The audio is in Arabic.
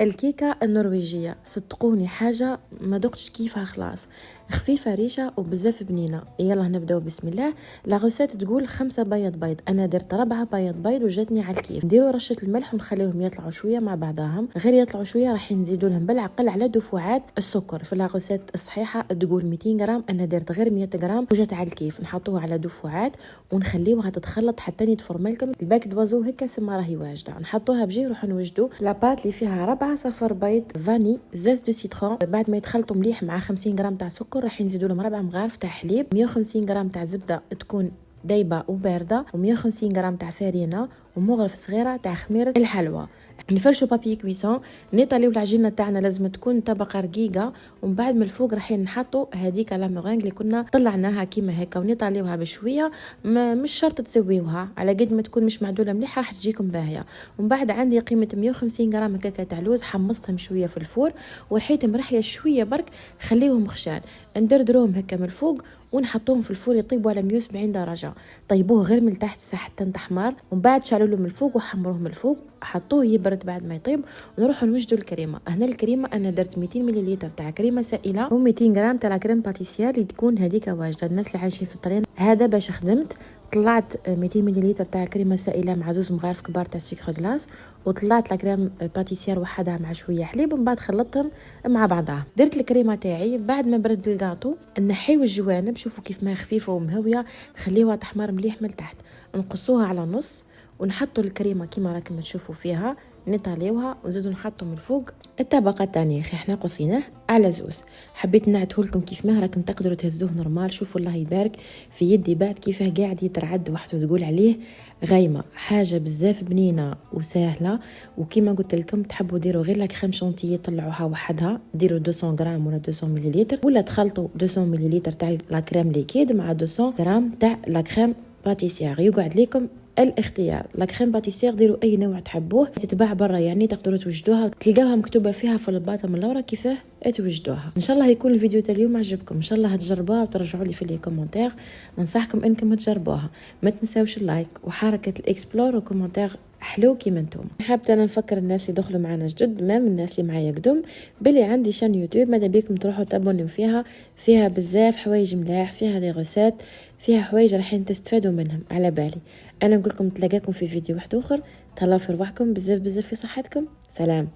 الكيكه النرويجيه صدقوني حاجه ما دقتش كيفها خلاص، خفيفه ريشه وبزاف بنينه. يلا نبداو بسم الله. لا غوسيت تقول 5 بيض، انا درت 4 بيض وجاتني على الكيف. نديروا رشه الملح ونخليهم يطلعوا شويه مع بعضهم، غير يطلعوا شويه راح نزيدوا لهم بالعقل على دفعات السكر. في لا غوسيت الصحيحه تقول 200 غرام، انا درت غير 100 غرام وجات على الكيف. نحطوها على دفعات ونخليوها تتخلط حتى يتفرم لكم الباك دوازو هكا سما راهي واجده. نحطوها بجي نروحوا نوجدوا لاباط اللي فيها 4 صفر بيض، فاني، زاز دو سيترون. بعد ما يتخلطوا مليح مع 50 غرام تاع سكر راح نزيدوا لهم 4 مغارف تاع حليب، 150 غرام تاع زبده تكون دايبه وبارده، و150 غرام تاع فرينه، ومغرف صغيره تاع خميره الحلوى. نفرشوا بابي كويسون، نطليو العجينه تاعنا لازم تكون طبقه رقيقه، ومن بعد من الفوق راح نحطوا هذيك لا مورينغ اللي كنا طلعناها كيما هكا ونطليوها بشويه. مش شرط تسويوها، على قد ما تكون مش معدوله مليح راح تجيكم باهيه. ومن بعد عندي قيمه 150 غرام هكاكا تاع لوز، حمصتهم شويه في الفور ورحيتهم رحيه شويه برك، خليهم خشان. ندردروهم هكا من الفوق ونحطوهم في الفور يطيبوا على 170 درجه. طيبوه غير من تحت حتى تحمر، ومن بعد شالوا له من الفوق وحمروه من الفوق، حطوه يبرد بعد ما يطيب. ونروحوا نوجدوا الكريمه. هنا الكريمه انا درت 200 ملل تاع كريمه سائله و200 غرام تاع كريم باتيسير اللي تكون هذيك واجده الناس اللي عايشين في الطليان. هذا باش خدمت طلعت 200 ملل تاع كريمه سائله مع 2 مغارف كبار تاع سكر غلاس، وطلعت لا كريم باتيسير وحدها مع شويه حليب، ومن بعد خلطتهم مع بعضها. درت الكريمه تاعي بعد ما برد الكاطو، نحيو الجوانب شوفوا كيف ما خفيفه ومهويه، خليوها تحمر مليح من تحت، نقصوها على نص ونحطوا الكريمه كيما راكم تشوفوا فيها، نطاليوها ونزيدوا نحطوا من فوق الطبقه الثانيه. احنا قصيناه على زوز، حبيت نعته لكم كيف ما راكم تقدروا تهزوه نورمال. شوفوا الله يبارك في يدي بعد كيفاه قاعد يترعد وحده، تقول عليه غايمه. حاجه بزاف بنينه وسهله، وكيما قلت لكم تحبوا ديروا غير لا كريم شونتيي طلعوها وحدها، ديروا 200 غرام ولا 200 ملل، ولا تخلطوا 200 ملل تاع لا كريم ليكيد مع 200 غرام تاع لا كريم باتيسير. يقعد لكم الاختيار. لا كريم باتيسير ديروا اي نوع تحبوه، تتباع برا يعني تقدروا توجدوها، تلقاوها مكتوبه فيها في الباطه من لورا كيفاه توجدوها. ان شاء الله يكون الفيديو تاع اليوم عجبكم، ان شاء الله تجربوها وترجعوا لي في لي كومونتير. ننصحكم انكم تجربوها. ما تنساوش اللايك وحركه الاكسبلور وكومونتير حلو كيما نتوما. حابه انا نفكر الناس اللي دخلوا معنا جدد، ما من الناس اللي معايا قدم، بلي عندي شان يوتيوب ماذا بيكم تروحوا تابونيو فيها بزاف حوايج ملاح، فيها لي غوسات، فيها حوايج راح تستفادوا منهم على بالي. انا نقول لكم تلاقاكم في فيديو واحد اخر. تهلاو في رواحكم بزاف في صحتكم. سلام.